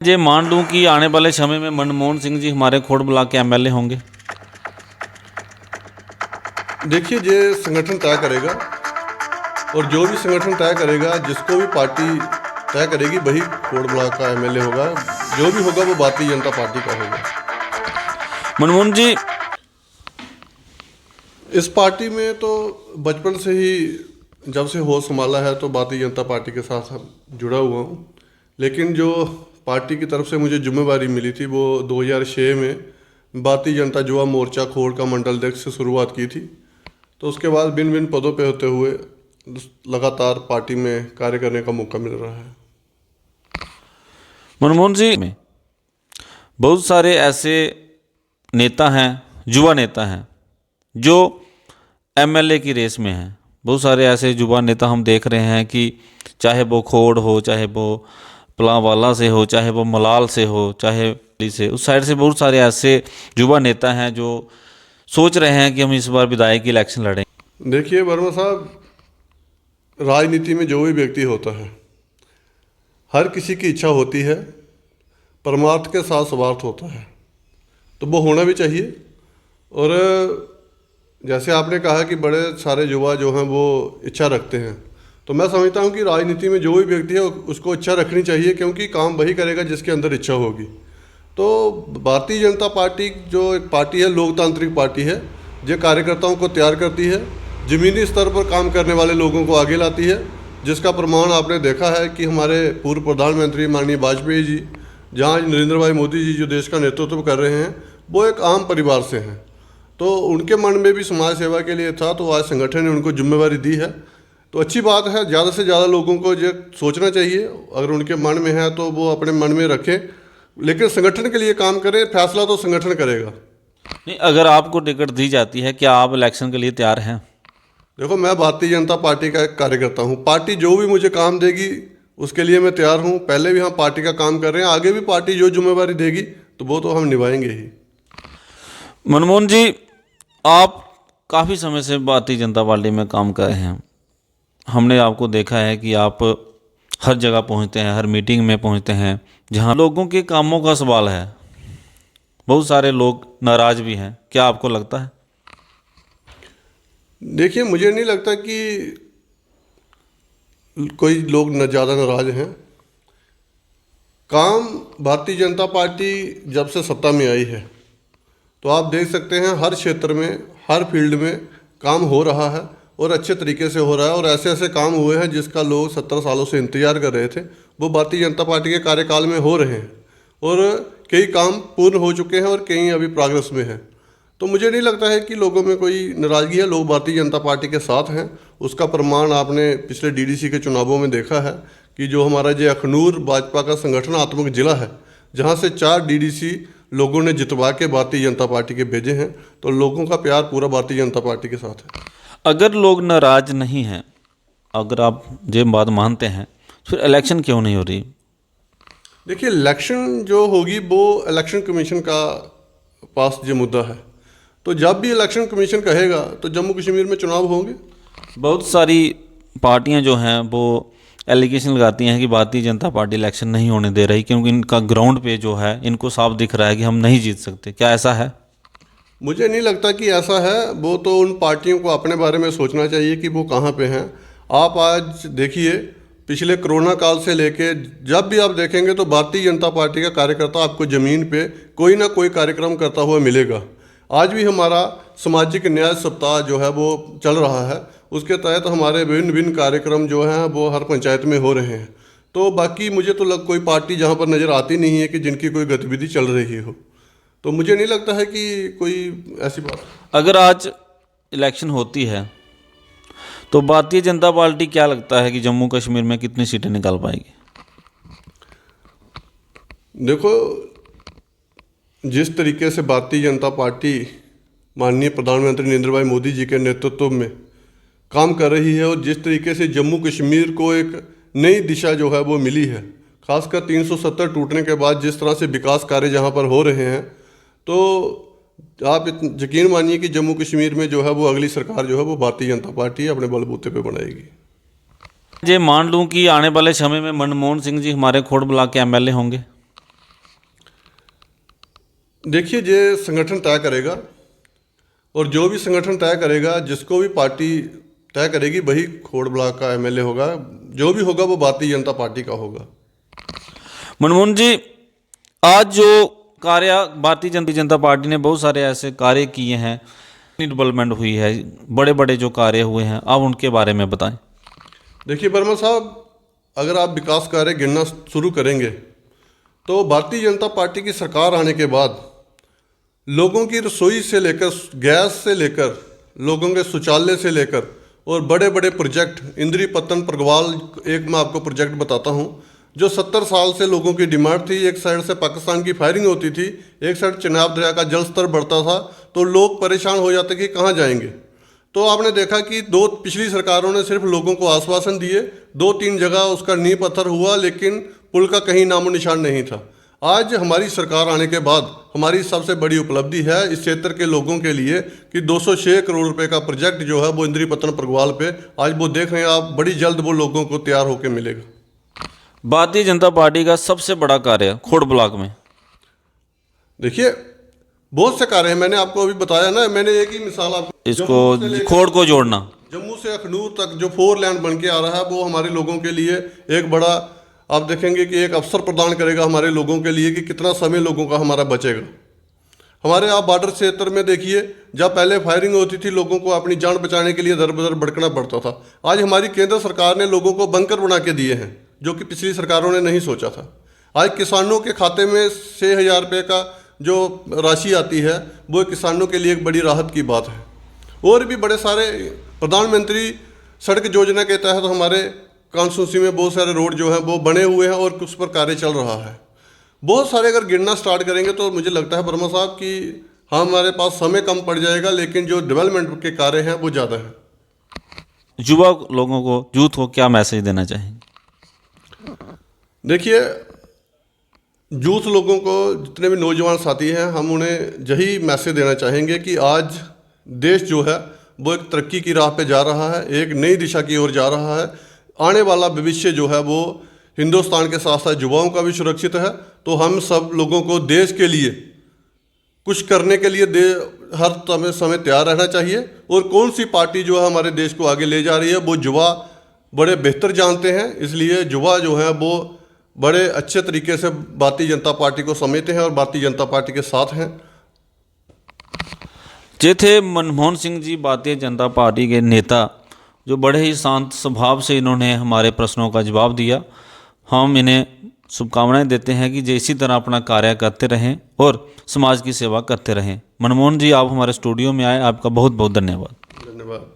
ये मान लूं कि आने वाले समय में मनमोहन सिंह जी हमारे खोड़ ब्लॉक के एमएलए होंगे। देखिए, ये संगठन तय करेगा और जो भी संगठन तय करेगा, जिसको भी पार्टी तय करेगी वही कोट ब्लॉक का एमएलए होगा। जो भी होगा वो भारतीय जनता पार्टी का होगा। मनमोहन जी, इस पार्टी में तो बचपन से ही, जब से होश संभाला है तो भारतीय जनता पार्टी के साथ जुड़ा हुआ हूँ। लेकिन जो पार्टी की तरफ से मुझे जिम्मेवारी मिली थी वो 2006 में भारतीय जनता युवा मोर्चा खोड़ का मंडल अध्यक्ष से शुरुआत की थी। तो उसके बाद भिन्न भिन्न पदों पे होते हुए लगातार पार्टी में कार्य करने का मौका मिल रहा है। मनमोहन जी में बहुत सारे ऐसे नेता हैं, युवा नेता हैं जो एमएलए की रेस में हैं। बहुत सारे ऐसे युवा नेता हम देख रहे हैं कि चाहे वो खोड़ हो, चाहे वो पलांवाला से हो, चाहे वो मलाल से हो, चाहे से उस साइड से बहुत सारे ऐसे युवा नेता हैं जो सोच रहे हैं कि हम इस बार विधायक की इलेक्शन लड़ें। देखिए वर्मा साहब, राजनीति में जो भी व्यक्ति होता है, हर किसी की इच्छा होती है, परमार्थ के साथ स्वार्थ होता है, तो वो होना भी चाहिए। और जैसे आपने कहा कि बड़े सारे युवा जो हैं वो इच्छा रखते हैं, तो मैं समझता हूँ कि राजनीति में जो भी व्यक्ति है उसको इच्छा रखनी चाहिए, क्योंकि काम वही करेगा जिसके अंदर इच्छा होगी। तो भारतीय जनता पार्टी जो एक पार्टी है, लोकतांत्रिक पार्टी है, जो कार्यकर्ताओं को तैयार करती है, ज़मीनी स्तर पर काम करने वाले लोगों को आगे लाती है, जिसका प्रमाण आपने देखा है कि हमारे पूर्व प्रधानमंत्री माननीय वाजपेयी जी, जहाँ नरेंद्र भाई मोदी जी जो देश का नेतृत्व कर रहे हैं, वो एक आम परिवार से हैं। तो उनके मन में भी समाज सेवा के लिए था, तो आज संगठन ने उनको जिम्मेवारी दी है। तो अच्छी बात है, ज़्यादा से ज़्यादा लोगों को ये सोचना चाहिए, अगर उनके मन में है तो वो अपने मन में रखें, लेकिन संगठन के लिए काम करें। फैसला तो संगठन करेगा। नहीं, अगर आपको टिकट दी जाती है, क्या आप इलेक्शन के लिए तैयार हैं? देखो, मैं भारतीय जनता पार्टी का एक कार्यकर्ता हूँ। पार्टी जो भी मुझे काम देगी उसके लिए मैं तैयार हूँ। पहले भी हम पार्टी का काम कर रहे हैं, आगे भी पार्टी जो जिम्मेवारी देगी तो वो तो हम निभाएंगे ही। मनमोहन जी, आप काफ़ी समय से भारतीय जनता पार्टी में काम कर रहे हैं। हमने आपको देखा है कि आप हर जगह पहुंचते हैं, हर मीटिंग में पहुंचते हैं जहां लोगों के कामों का सवाल है। बहुत सारे लोग नाराज़ भी हैं, क्या आपको लगता है? देखिए, मुझे नहीं लगता कि कोई लोग न ज़्यादा नाराज हैं। काम भारतीय जनता पार्टी जब से सत्ता में आई है तो आप देख सकते हैं हर क्षेत्र में, हर फील्ड में काम हो रहा है और अच्छे तरीके से हो रहा है। और ऐसे ऐसे काम हुए हैं जिसका लोग 70 सालों से इंतजार कर रहे थे, वो भारतीय जनता पार्टी के कार्यकाल में हो रहे हैं। और कई काम पूर्ण हो चुके हैं और कई अभी प्रोग्रेस में हैं। तो मुझे नहीं लगता है कि लोगों में कोई नाराज़गी है। लोग भारतीय जनता पार्टी के साथ हैं। उसका प्रमाण आपने पिछले डीडीसी के चुनावों में देखा है कि जो हमारा जो अखनूर भाजपा का संगठनात्मक जिला है, जहाँ से 4 डीडीसी लोगों ने जितवा के भारतीय जनता पार्टी के भेजे हैं, तो लोगों का प्यार पूरा भारतीय जनता पार्टी के साथ है। अगर लोग नाराज नहीं हैं, अगर आप ये बात मानते हैं, फिर इलेक्शन क्यों नहीं हो रही? देखिए, इलेक्शन जो होगी वो इलेक्शन कमीशन का पास जो मुद्दा है, तो जब भी इलेक्शन कमीशन कहेगा तो जम्मू कश्मीर में चुनाव होंगे। बहुत सारी पार्टियां जो हैं वो एलिगेशन लगाती हैं कि भारतीय जनता पार्टी इलेक्शन नहीं होने दे रही, क्योंकि इनका ग्राउंड पे जो है इनको साफ दिख रहा है कि हम नहीं जीत सकते। क्या ऐसा है? मुझे नहीं लगता कि ऐसा है। वो तो उन पार्टियों को अपने बारे में सोचना चाहिए कि वो कहाँ पे हैं। आप आज देखिए, पिछले कोरोना काल से लेके जब भी आप देखेंगे तो भारतीय जनता पार्टी का कार्यकर्ता आपको ज़मीन पे कोई ना कोई कार्यक्रम करता हुआ मिलेगा। आज भी हमारा सामाजिक न्याय सप्ताह जो है वो चल रहा है, उसके तहत हमारे विभिन्न विभिन्न कार्यक्रम जो हैं वो हर पंचायत में हो रहे हैं। तो बाकी मुझे तो कोई पार्टी जहाँ पर नज़र आती नहीं है कि जिनकी कोई गतिविधि चल रही हो। तो मुझे नहीं लगता है कि कोई ऐसी बात। अगर आज इलेक्शन होती है तो भारतीय जनता पार्टी क्या लगता है कि जम्मू कश्मीर में कितनी सीटें निकाल पाएगी? देखो, जिस तरीके से भारतीय जनता पार्टी माननीय प्रधानमंत्री नरेंद्र भाई मोदी जी के नेतृत्व में काम कर रही है और जिस तरीके से जम्मू कश्मीर को एक नई दिशा जो है वो मिली है, खासकर 370 टूटने के बाद जिस तरह से विकास कार्य जहाँ पर हो रहे हैं, तो आप यकीन मानिए कि जम्मू कश्मीर में जो है वो अगली सरकार जो है वो भारतीय जनता पार्टी अपने बलबूते पे बनाएगी। ये मान लूं कि आने वाले समय में मनमोहन सिंह जी हमारे खोड़ ब्लॉक के एमएलए होंगे। देखिए, ये संगठन तय करेगा, और जो भी संगठन तय करेगा, जिसको भी पार्टी तय करेगी, वही खोड़ ब्लॉक का एमएलए होगा। जो भी होगा वो भारतीय जनता पार्टी का होगा। मनमोहन जी, आज जो कार्य भारतीय जनता पार्टी ने बहुत सारे ऐसे कार्य किए हैं, डेवलपमेंट हुई है, बड़े बड़े जो कार्य हुए हैं, आप उनके बारे में बताएं। देखिए वर्मा साहब, अगर आप विकास कार्य गिनना शुरू करेंगे तो भारतीय जनता पार्टी की सरकार आने के बाद लोगों की रसोई से लेकर, गैस से लेकर, लोगों के शौचालय से लेकर, और बड़े बड़े प्रोजेक्ट, इंद्री पत्तन प्रगवाल, एक मैं आपको प्रोजेक्ट बताता हूँ, जो 70 साल से लोगों की डिमांड थी। एक साइड से पाकिस्तान की फायरिंग होती थी, एक साइड चनाब दरिया का जल स्तर बढ़ता था, तो लोग परेशान हो जाते कि कहाँ जाएंगे। तो आपने देखा कि पिछली सरकारों ने सिर्फ लोगों को आश्वासन दिए, 2-3 जगह उसका नींव पत्थर हुआ, लेकिन पुल का कहीं नामो निशान नहीं था। आज हमारी सरकार आने के बाद हमारी सबसे बड़ी उपलब्धि है इस क्षेत्र के लोगों के लिए कि 206 करोड़ रुपए का प्रोजेक्ट जो है वो इंद्री पत्तन प्रगवाल पे, आज वो देख रहे हैं आप, बड़ी जल्द वो लोगों को तैयार होकर मिलेगा। भारतीय जनता पार्टी का सबसे बड़ा कार्य खोड़ ब्लॉक में, देखिए बहुत से कार्य हैं, मैंने आपको अभी बताया ना, मैंने एक ही मिसाल आपको, इसको खोड़ को जोड़ना, जम्मू से अखनूर तक जो 4 लेन बन के आ रहा है, वो हमारे लोगों के लिए एक बड़ा, आप देखेंगे कि एक अवसर प्रदान करेगा हमारे लोगों के लिए कि कितना समय लोगों का हमारा बचेगा। हमारे आप बॉर्डर क्षेत्र में देखिए, जब पहले फायरिंग होती थी लोगों को अपनी जान बचाने के लिए दर बदर भटकना पड़ता था। आज हमारी केंद्र सरकार ने लोगों को बंकर बना के दिए हैं, जो कि पिछली सरकारों ने नहीं सोचा था। आज किसानों के खाते में 6,000 रुपये का जो राशि आती है, वो किसानों के लिए एक बड़ी राहत की बात है। और भी बड़े सारे प्रधानमंत्री सड़क योजना के तहत हमारे कॉन्स्टिट्यूंसी में बहुत सारे रोड जो हैं वो बने हुए हैं और उस पर कार्य चल रहा है। बहुत सारे अगर गिनना स्टार्ट करेंगे तो मुझे लगता है वर्मा साहब कि हाँ, हमारे पास समय कम पड़ जाएगा, लेकिन जो डेवलपमेंट के कार्य हैं वो ज़्यादा है। युवा लोगों को, यूथ को क्या मैसेज देना चाहेंगे? देखिए, यूथ लोगों को, जितने भी नौजवान साथी हैं, हम उन्हें यही मैसेज देना चाहेंगे कि आज देश जो है वो एक तरक्की की राह पे जा रहा है, एक नई दिशा की ओर जा रहा है। आने वाला भविष्य जो है वो हिंदुस्तान के साथ साथ युवाओं का भी सुरक्षित है। तो हम सब लोगों को देश के लिए कुछ करने के लिए हर समय तैयार रहना चाहिए। और कौन सी पार्टी जो है हमारे देश को आगे ले जा रही है वो युवा बड़े बेहतर जानते हैं, इसलिए युवा जो है वो बड़े अच्छे तरीके से भारतीय जनता पार्टी को समझते हैं और भारतीय जनता पार्टी के साथ हैं। ये थे मनमोहन सिंह जी, भारतीय जनता पार्टी के नेता, जो बड़े ही शांत स्वभाव से इन्होंने हमारे प्रश्नों का जवाब दिया। हम इन्हें शुभकामनाएं देते हैं कि जो इसी तरह अपना कार्य करते रहें और समाज की सेवा करते रहें। मनमोहन जी, आप हमारे स्टूडियो में आए, आपका बहुत बहुत धन्यवाद। धन्यवाद।